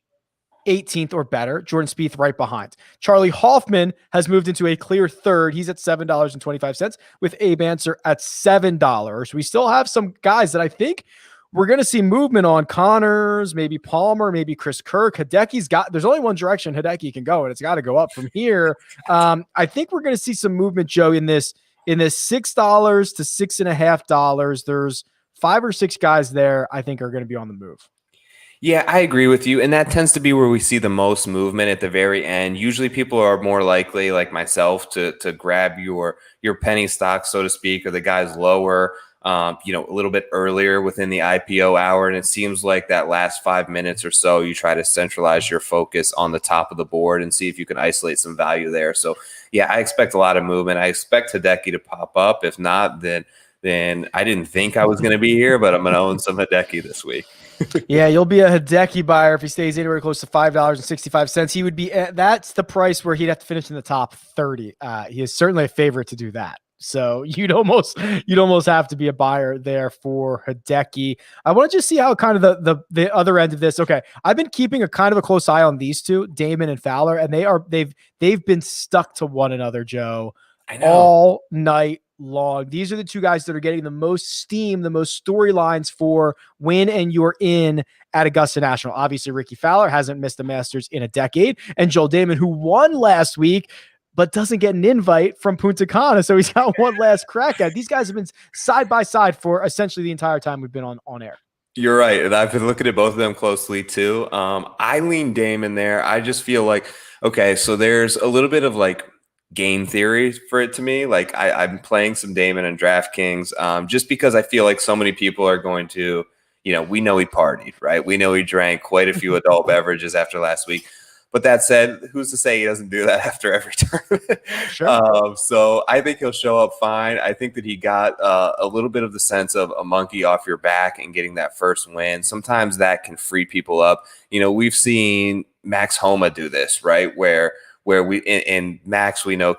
18th or better. Jordan Spieth right behind. Charlie Hoffman has moved into a clear third. He's at $7.25 with Abe Answer at $7. We still have some guys that I think we're going to see movement on. Connors, maybe Palmer, maybe Chris Kirk. There's only one direction Hideki can go, and it's got to go up from here. I think we're going to see some movement, Joe, in this $6 to $6.50. There's 5 or 6 guys there I think are going to be on the move. Yeah, I agree with you. And that tends to be where we see the most movement at the very end. Usually people are more likely, like myself, to grab your penny stock, so to speak, or the guys lower, a little bit earlier within the IPO hour. And it seems like that last 5 minutes or so, you try to centralize your focus on the top of the board and see if you can isolate some value there. So, yeah, I expect a lot of movement. I expect Hideki to pop up. If not, then I didn't think I was going to be here, but I'm going to own some Hideki this week. Yeah, you'll be a Hideki buyer if he stays anywhere close to $5.65. He would be that's the price where he'd have to finish in the top 30. He is certainly a favorite to do that. So you'd almost have to be a buyer there for Hideki. I want to just see how kind of the other end of this. Okay, I've been keeping a kind of a close eye on these two, Damon and Fowler, and they've been stuck to one another, Joe, all night long. These are the two guys that are getting the most steam, the most storylines for win and you're in at Augusta National. Obviously, Ricky Fowler hasn't missed the Masters in a decade, and Joel Damon, who won last week, but doesn't get an invite from Punta Cana, so he's got one last crack at it. These guys have been side by side for essentially the entire time we've been on air. You're right, and I've been looking at both of them closely too. I lean Damon there. I just feel like, okay, so there's a little bit of like game theory for it to me. Like I'm playing some Damon and DraftKings just because I feel like so many people are going to, we know he partied, right? We know he drank quite a few adult beverages after last week. But that said, who's to say he doesn't do that after every tournament? Sure. So I think he'll show up fine. I think that he got a little bit of the sense of a monkey off your back and getting that first win. Sometimes that can free people up. We've seen Max Homa do this, right? Where and Max, we know,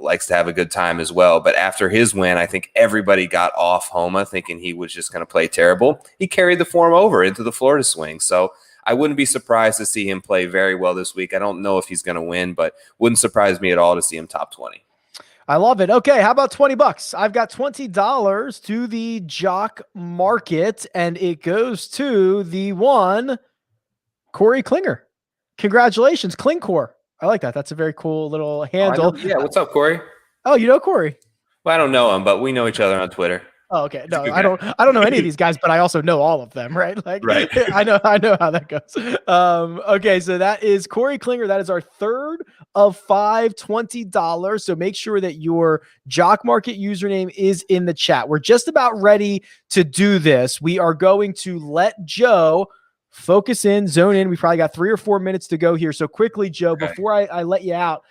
likes to have a good time as well. But after his win, I think everybody got off Homa thinking he was just going to play terrible. He carried the form over into the Florida swing. So I wouldn't be surprised to see him play very well this week. I don't know if he's going to win, but wouldn't surprise me at all to see him top 20. I love it. Okay, how about $20? I've got $20 to the Jock Market, and it goes to the one, Corey Klinger. Congratulations, Klingcore. I like that. That's a very cool little handle. Yeah, what's up, Corey? Oh, you know Corey? Well, I don't know him, but we know each other on Twitter. Oh, okay. No, I don't know any of these guys, but I also know all of them, right? Like, right. I know how that goes. Okay, so that is Corey Klinger. That is our third of 5 $20. So make sure that your Jock Market username is in the chat. We're just about ready to do this. We are going to let Joe focus in, zone in. We probably got 3 or 4 minutes to go here. So quickly, Joe, before I let you out,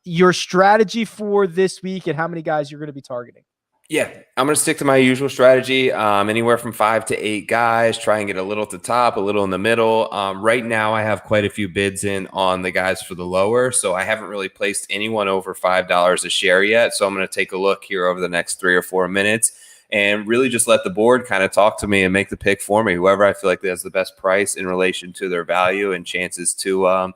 your strategy for this week and how many guys you're going to be targeting. Yeah, I'm going to stick to my usual strategy, anywhere from 5 to 8 guys, try and get a little at the top, a little in the middle. Right now, I have quite a few bids in on the guys for the lower, so I haven't really placed anyone over $5 a share yet. So I'm going to take a look here over the next 3 or 4 minutes and really just let the board kind of talk to me and make the pick for me. Whoever I feel like has the best price in relation to their value and chances to,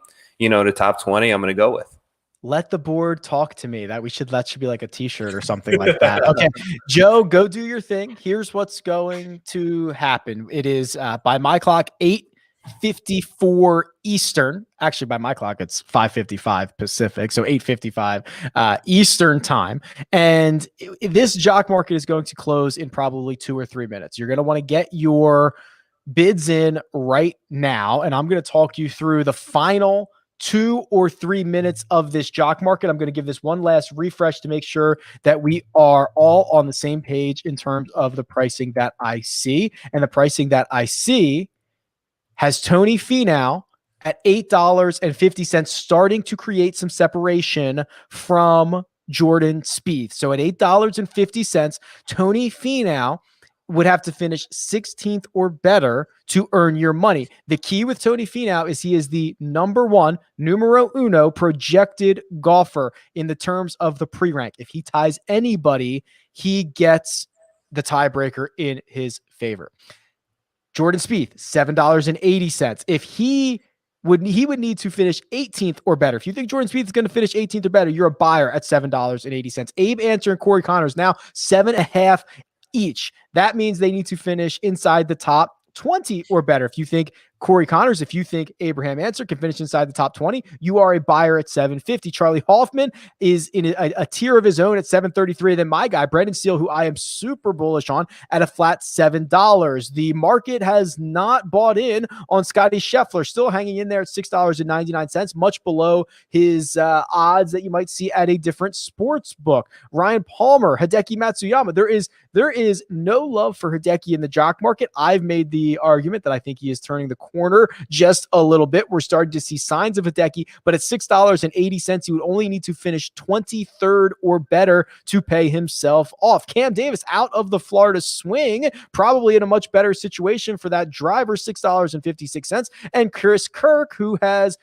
to top 20, I'm going to go with. Let the board talk to me. That should be like a t-shirt or something like that. Okay, Joe, go do your thing. Here's what's going to happen. It is by my clock, 8:54 Eastern. Actually, by my clock, it's 5:55 Pacific. So 8:55 Eastern time. And this jock market is going to close in probably 2 or 3 minutes. You're going to want to get your bids in right now. And I'm going to talk you through the final 2 or 3 minutes of this jock market. I'm going to give this one last refresh to make sure that we are all on the same page in terms of the pricing that I see. And the pricing that I see has Tony Finau at $8.50, starting to create some separation from Jordan Spieth. So at $8.50, Tony Finau would have to finish 16th or better to earn your money. The key with Tony Finau is he is the numero uno projected golfer in the terms of the pre-rank. If he ties anybody, he gets the tiebreaker in his favor. Jordan Spieth, $7.80. If he would need to finish 18th or better. If you think Jordan Spieth is going to finish 18th or better, you're a buyer at $7.80. Abe Ancer and Corey Connors now 7.5 each. That means they need to finish inside the top 20 or better. If you think Corey Connors, if you think Abraham Ancer can finish inside the top 20, you are a buyer at $7.50. Charlie Hoffman is in a tier of his own at $7.33. Then my guy, Brendan Steele, who I am super bullish on, at a flat $7. The market has not bought in on Scotty Scheffler, still hanging in there at $6.99, much below his odds that you might see at a different sports book. Ryan Palmer, Hideki Matsuyama. There is no love for Hideki in the jock market. I've made the argument that I think he is turning the corner just a little bit. We're starting to see signs of Hideki, but at $6.80, he would only need to finish 23rd or better to pay himself off. Cam Davis out of the Florida swing, probably in a much better situation for that driver, $6.56. And Chris Kirk, who has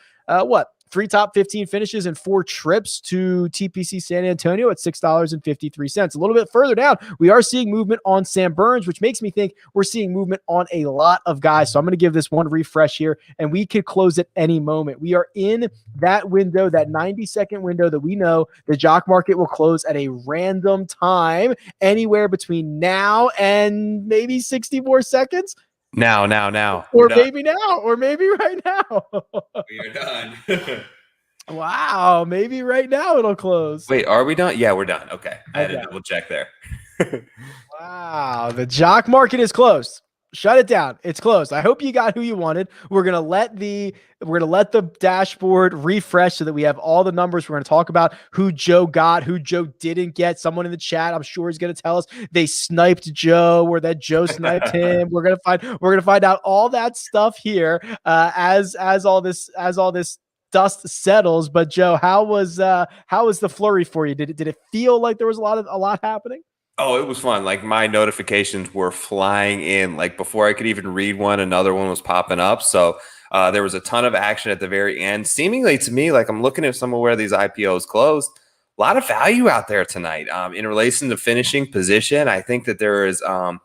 3 top 15 finishes and 4 trips to TPC San Antonio at $6.53. A little bit further down, we are seeing movement on Sam Burns, which makes me think we're seeing movement on a lot of guys. So I'm going to give this one refresh here, and we could close at any moment. We are in that window, that 90-second window that we know the jock market will close at a random time, anywhere between now and maybe 60 more seconds. Now. Or maybe now, or maybe right now. We are done. Wow, maybe right now it'll close. Wait, are we done? Yeah, we're done. Okay. I had to double check there. Wow, the jock market is closed. Shut it down. It's closed. I hope you got who you wanted. We're gonna let the dashboard refresh so that we have all the numbers. We're gonna talk about who Joe got, who Joe didn't get. Someone in the chat, I'm sure, is gonna tell us they sniped Joe or that Joe sniped him. We're gonna find out all that stuff here as all this dust settles. But Joe, how was the flurry for you? Did it feel like there was a lot happening? Oh, it was fun. Like, my notifications were flying in. Like, before I could even read one, another one was popping up. So there was a ton of action at the very end. Seemingly to me, like, I'm looking at some of where these IPOs closed. A lot of value out there tonight in relation to finishing position. I think that there is, a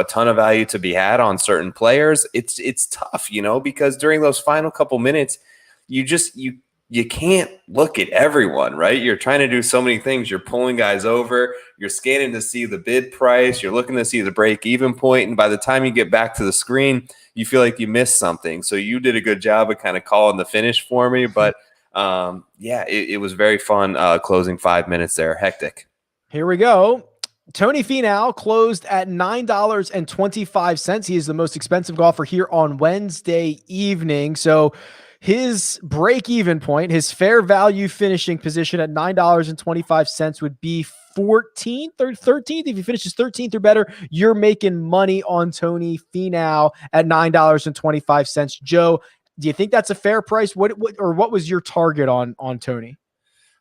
ton of value to be had on certain players. It's tough, because during those final couple minutes, you can't look at everyone, right? You're trying to do so many things. You're pulling guys over. You're scanning to see the bid price. You're looking to see the break-even point. And by the time you get back to the screen, you feel like you missed something. So you did a good job of kind of calling the finish for me. But, it was very fun closing 5 minutes there. Hectic. Here we go. Tony Finau closed at $9.25. He is the most expensive golfer here on Wednesday evening. So his break-even point, his fair value finishing position at $9.25 would be 14th or 13th. If he finishes 13th or better, you're making money on Tony Finau at $9.25. Joe, do you think that's a fair price? What was your target on Tony?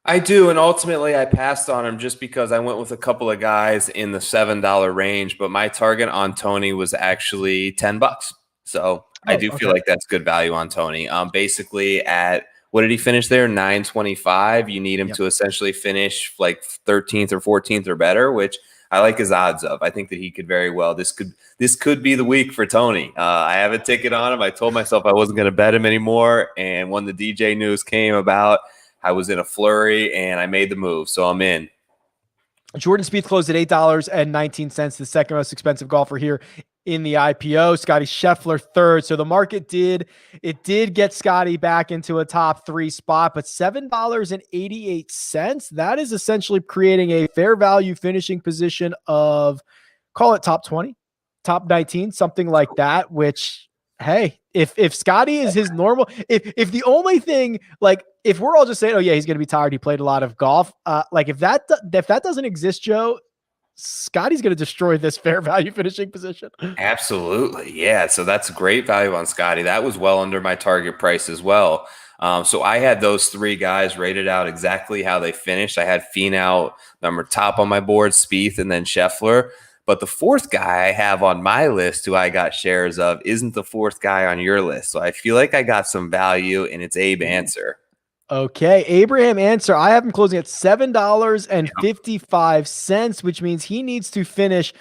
I do, and ultimately I passed on him just because I went with a couple of guys in the $7 range, but my target on Tony was actually $10. So I do feel like that's good value on Tony. Basically at, what did he finish there? 925. You need him to essentially finish like 13th or 14th or better, which I like his odds of. I think that he could very well. This could be the week for Tony. I have a ticket on him. I told myself I wasn't going to bet him anymore, and when the DJ news came about, I was in a flurry and I made the move, so I'm in. Jordan Spieth closed at $8.19, the second most expensive golfer here in the IPO. Scotty Scheffler third. So the market did get Scotty back into a top 3 spot, but $7.88. That is essentially creating a fair value finishing position of, call it top 20, top 19, something like that, which, hey, if Scotty is his normal, if the only thing, like, if we're all just saying, oh yeah, he's going to be tired, he played a lot of golf, like if that doesn't exist, Joe, Scotty's going to destroy this fair value finishing position. Absolutely. Yeah. So that's great value on Scotty. That was well under my target price as well. So I had those 3 guys rated out exactly how they finished. I had Finau number top on my board, Spieth, and then Scheffler. But the 4th guy I have on my list who I got shares of isn't the 4th guy on your list. So I feel like I got some value, and it's Abe Answer. Okay, Abraham Answer. I have him closing at $7.55, which means he needs to finish,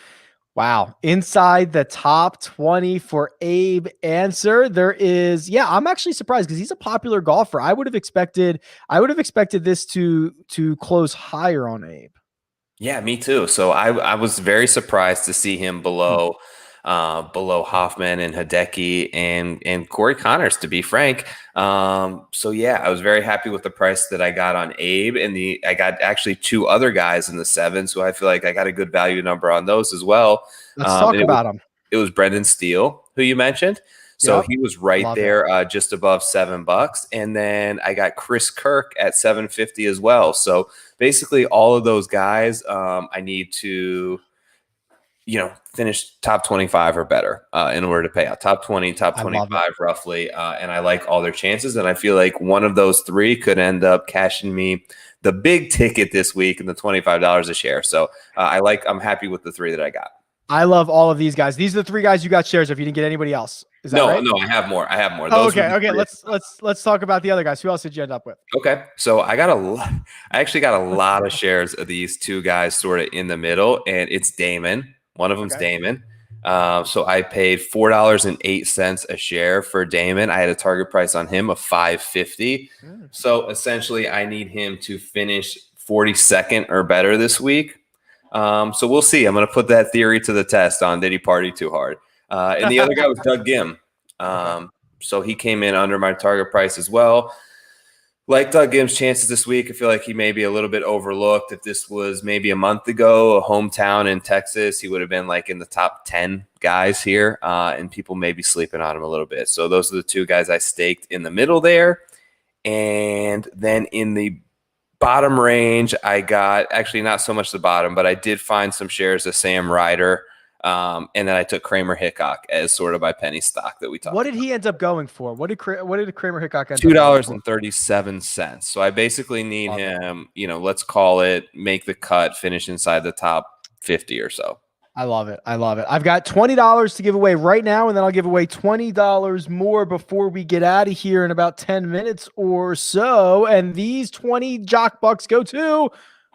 wow, inside the top 20 for Abe Answer. There is, yeah, I'm actually surprised because he's a popular golfer. I would have expected this to close higher on Abe. Yeah, me too. So I was very surprised to see him below Hoffman and Hideki and Corey Connors, to be frank. So yeah, I was very happy with the price that I got on Abe, and I got actually 2 other guys in the 7, so I feel like I got a good value number on those as well. Let's talk about them. It was Brendan Steele, who you mentioned. So he was right there, just above $7. And then I got Chris Kirk at $7.50 as well. So basically all of those guys, I need to, finish top 25 or better in order to pay out. Top 20, top 25 roughly. And I like all their chances. And I feel like one of those 3 could end up cashing me the big ticket this week and the $25 a share. So I'm happy with the 3 that I got. I love all of these guys. These are the 3 guys you got shares of. You didn't get anybody else. Is that right? No, I have more. Oh, okay. Let's talk about the other guys. Who else did you end up with? Okay. So I actually got a lot of shares of these 2 guys sort of in the middle, and it's Damon. One of them's Damon. So I paid $4.08 a share for Damon. I had a target price on him of $5.50. So essentially I need him to finish 42nd or better this week. So we'll see. I'm going to put that theory to the test on did he party too hard. And the other guy was Doug Gim. So he came in under my target price as well. Like Doug Gim's chances this week, I feel like he may be a little bit overlooked. If this was maybe a month ago, a hometown in Texas, he would have been like in the top 10 guys here, and people may be sleeping on him a little bit. So those are the 2 guys I staked in the middle there. And then in the bottom range, I got actually not so much the bottom, but I did find some shares of Sam Ryder. And then I took Kramer Hickok as sort of my penny stock that we talked about. What did he end up going for? What did Kramer Hickok end up $2.37. So I basically need him, let's call it make the cut, finish inside the top 50 or so. I love it. I've got $20 to give away right now, and then I'll give away $20 more before we get out of here in about 10 minutes or so. And these 20 Jock Bucks go to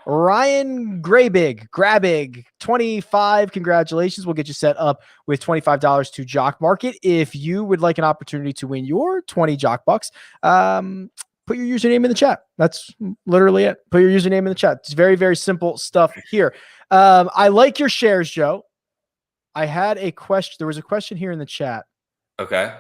Ryan Grabig, 25. Congratulations. We'll get you set up with $25 to Jock Market. If you would like an opportunity to win your 20 Jock Bucks, put your username in the chat. That's literally it. Put your username in the chat. It's very, very simple stuff here. I like your shares, Joe. I had a question. There was a question here in the chat. Okay.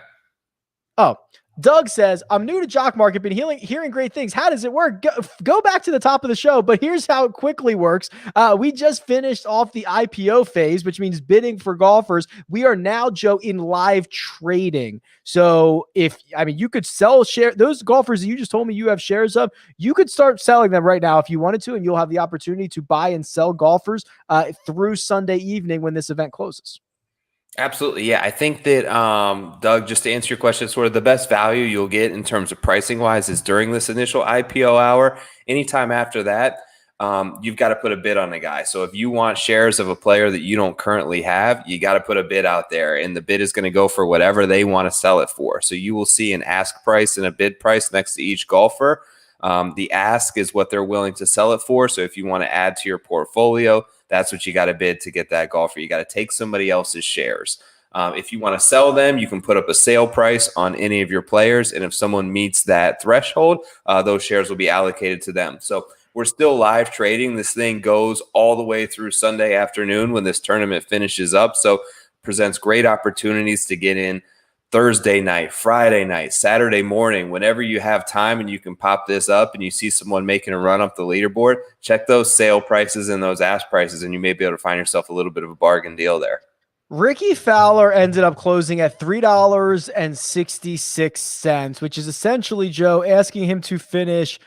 Oh, Doug says, I'm new to Jock Market, been hearing great things. How does it work? Go back to the top of the show, but here's how it quickly works. We just finished off the IPO phase, which means bidding for golfers. We are now, Joe, in live trading. So you could sell those golfers that you just told me you have shares of, you could start selling them right now if you wanted to, and you'll have the opportunity to buy and sell golfers through Sunday evening when this event closes. Absolutely. Yeah. I think that, Doug, just to answer your question, sort of the best value you'll get in terms of pricing wise is during this initial IPO hour. Anytime after that, you've got to put a bid on the guy. So if you want shares of a player that you don't currently have, you got to put a bid out there, and the bid is going to go for whatever they want to sell it for. So you will see an ask price and a bid price next to each golfer. The ask is what they're willing to sell it for. So if you want to add to your portfolio, that's what you got to bid to get that golfer. You got to take somebody else's shares. If you want to sell them, you can put up a sale price on any of your players. And if someone meets that threshold, those shares will be allocated to them. So we're still live trading. This thing goes all the way through Sunday afternoon when this tournament finishes up. So presents great opportunities to get in Thursday night, Friday night, Saturday morning, whenever you have time and you can pop this up and you see someone making a run up the leaderboard, check those sale prices and those ask prices, and you may be able to find yourself a little bit of a bargain deal there. Ricky Fowler ended up closing at $3.66, which is essentially, Joe, asking him to finish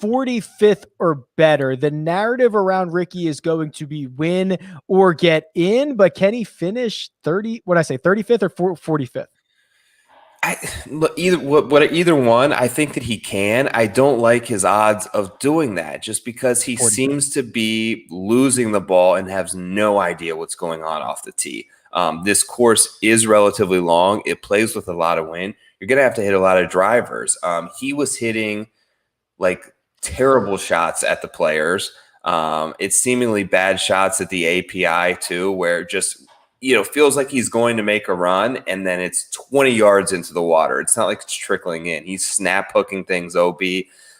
45th or better. The narrative around Ricky is going to be win or get in, but can he finish 35th or 45th? Either one, I think that he can. I don't like his odds of doing that just because he 45th. seems to be losing the ball and has no idea what's going on off the tee. This course is relatively long. It plays with a lot of wind. You're going to have to hit a lot of drivers. He was hitting like terrible shots at the players. It's seemingly bad shots at the API too, where just feels like he's going to make a run and then it's 20 yards into the water. It's not like it's trickling in. He's snap hooking things OB.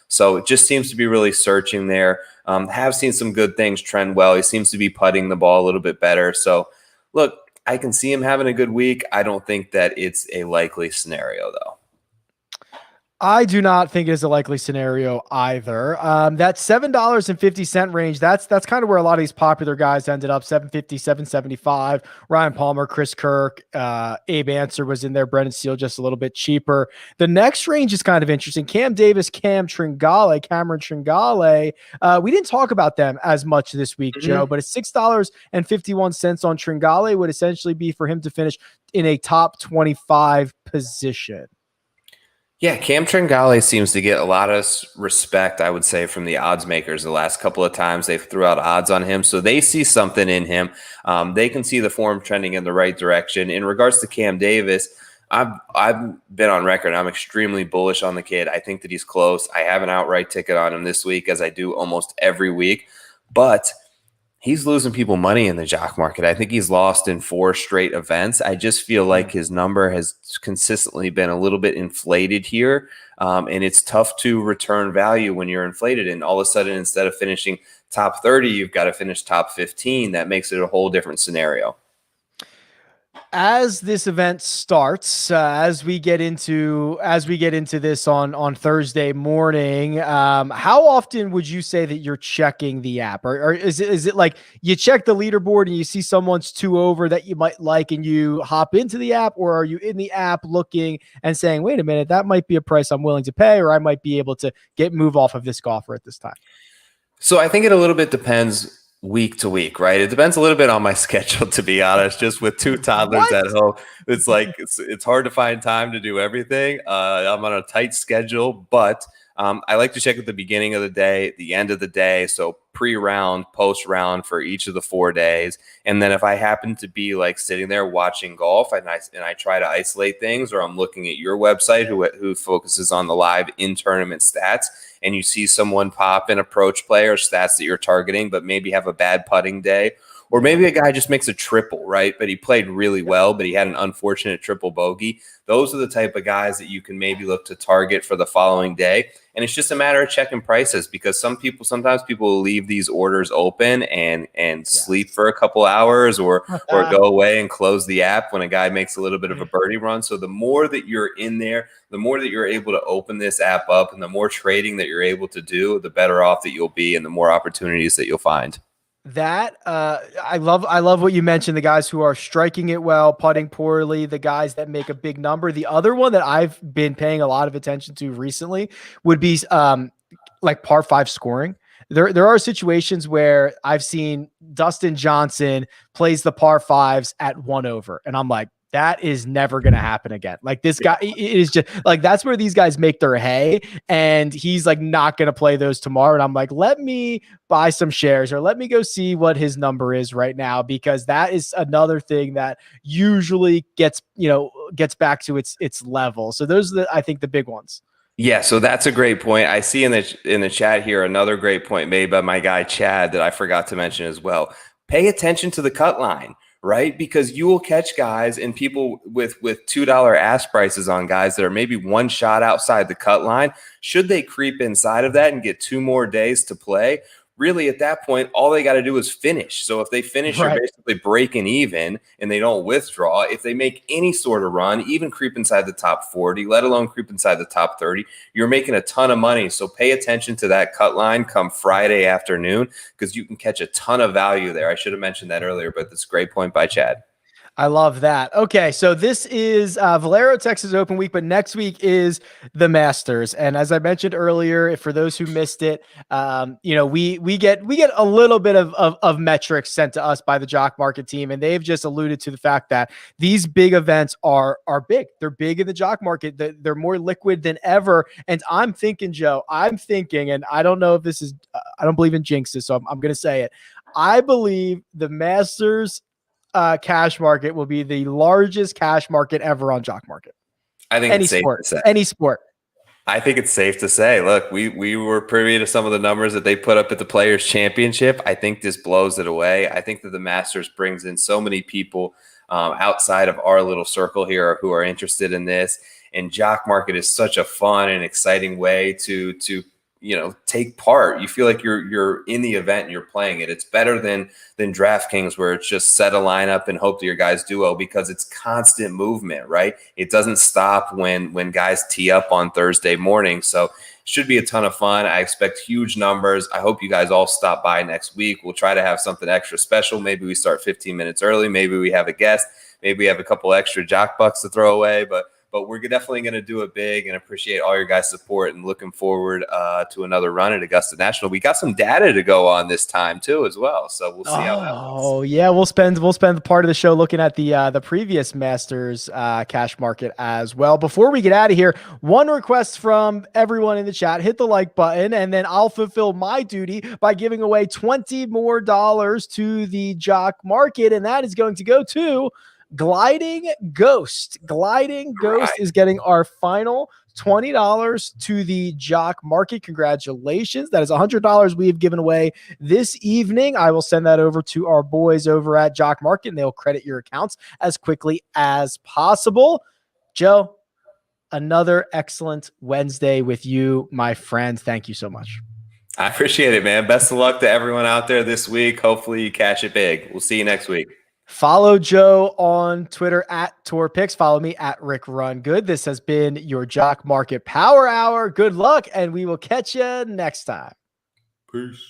So it just seems to be really searching there. Have seen some good things trend well. He seems to be putting the ball a little bit better. So look, I can see him having a good week. I don't think that it's a likely scenario though. I do not think it is a likely scenario either. That $7.50 range, that's kind of where a lot of these popular guys ended up. $7.50, $7.75. Ryan Palmer, Chris Kirk, Abe Answer was in there. Brendan Steele just a little bit cheaper. The next range is kind of interesting. Cam Davis, Cameron Tringale. We didn't talk about them as much this week, Joe, but it's $6.51 on Tringale would essentially be for him to finish in a top 25 position. Yeah, Cam Tringale seems to get a lot of respect, I would say, from the odds makers. The last couple of times they've threw out odds on him, so they see something in him. They can see the form trending in the right direction. In regards to Cam Davis, I've been on record. I'm extremely bullish on the kid. I think that he's close. I have an outright ticket on him this week, as I do almost every week. But he's losing people money in the jock market. I think he's lost in 4 straight events. I just feel like his number has consistently been a little bit inflated here. And it's tough to return value when you're inflated. And all of a sudden, instead of finishing top 30, you've got to finish top 15. That makes it a whole different scenario. As this event starts, as we get into this on Thursday morning, how often would you say that you're checking the app, or is it like you check the leaderboard and you see someone's 2 over that you might like and you hop into the app, or are you in the app looking and saying, wait a minute, that might be a price I'm willing to pay, or I might be able to move off of this golfer at this time? So I think it a little bit depends week to week, right? It depends a little bit on my schedule, to be honest. Just with 2 toddlers at home, it's like it's hard to find time to do everything. I'm on a tight schedule, but I like to check at the beginning of the day, the end of the day, so pre-round, post-round for each of the 4 days. And then if I happen to be like sitting there watching golf and I try to isolate things, or I'm looking at your website who focuses on the live in-tournament stats, and you see someone pop an approach play or stats that you're targeting, but maybe have a bad putting day, or maybe a guy just makes a triple, right? But he played really well, but he had an unfortunate triple bogey. Those are the type of guys that you can maybe look to target for the following day. And it's just a matter of checking prices, because sometimes people will leave these orders open and sleep for a couple hours or go away and close the app when a guy makes a little bit of a birdie run. So the more that you're in there, the more that you're able to open this app up and the more trading that you're able to do, the better off that you'll be and the more opportunities that you'll find. That I love what you mentioned, the guys who are striking it well, putting poorly, the guys that make a big number. The other one that I've been paying a lot of attention to recently would be like par 5 scoring. There are situations where I've seen Dustin Johnson plays the par 5s at 1 over, and I'm like, that is never going to happen again. Like this guy, it is just like, that's where these guys make their hay, and he's like not going to play those tomorrow. And I'm like, let me buy some shares, or let me go see what his number is right now, because that is another thing that usually gets back to its level. So those are I think the big ones. Yeah, so that's a great point. I see in the chat here another great point made by my guy Chad that I forgot to mention as well. Pay attention to the cut line, right? Because you will catch guys and people with $2 ask prices on guys that are maybe one shot outside the cut line. Should they creep inside of that and get 2 more days to play? Really, at that point, all they got to do is finish. So if they finish, you're basically breaking even and they don't withdraw. If they make any sort of run, even creep inside the top 40, let alone creep inside the top 30, you're making a ton of money. So pay attention to that cut line come Friday afternoon because you can catch a ton of value there. I should have mentioned that earlier, but that's a great point by Chad. I love that. Okay, so this is Valero Texas Open week, but next week is the Masters. And as I mentioned earlier, for those who missed it, you know, we get a little bit of metrics sent to us by the Jock Market team, and they've just alluded to the fact that these big events are big. They're big in the Jock Market. They're more liquid than ever. And I'm thinking, Joe, and I don't know if this is, I don't believe in jinxes, so I'm going to say it. I believe the Masters cash market will be the largest cash market ever on Jock Market. I think it's safe to say. Any sport. I think it's safe to say, look, we were privy to some of the numbers that they put up at the Players Championship. I think this blows it away. I think that the Masters brings in so many people outside of our little circle here who are interested in this. And Jock Market is such a fun and exciting way to take part. You feel like you're in the event and you're playing it. It's better than DraftKings where it's just set a lineup and hope that your guys do well because it's constant movement, right? It doesn't stop when guys tee up on Thursday morning. So should be a ton of fun. I expect huge numbers. I hope you guys all stop by next week. We'll try to have something extra special. Maybe we start 15 minutes early. Maybe we have a guest. Maybe we have a couple extra Jock bucks to throw away, but we're definitely going to do it big and appreciate all your guys' support and looking forward to another run at Augusta National. We got some data to go on this time too, as well. So we'll see how that goes. Oh yeah, we'll spend part of the show looking at the previous Masters cash market as well. Before we get out of here, one request from everyone in the chat: hit the like button, and then I'll fulfill my duty by giving away $20 more to the Jock Market, and that is going to go to Gliding Ghost. Gliding Ghost is getting our final $20 to the Jock Market. Congratulations. That is $100 we have given away this evening. I will send that over to our boys over at Jock Market, and they'll credit your accounts as quickly as possible. Joe, another excellent Wednesday with you, my friend. Thank you so much. I appreciate it, man. Best of luck to everyone out there this week. Hopefully you catch it big. We'll see you next week. Follow Joe on Twitter at TourPicks. Follow me at RickRunGood. This has been your Jock Market Power Hour. Good luck, and we will catch you next time. Peace.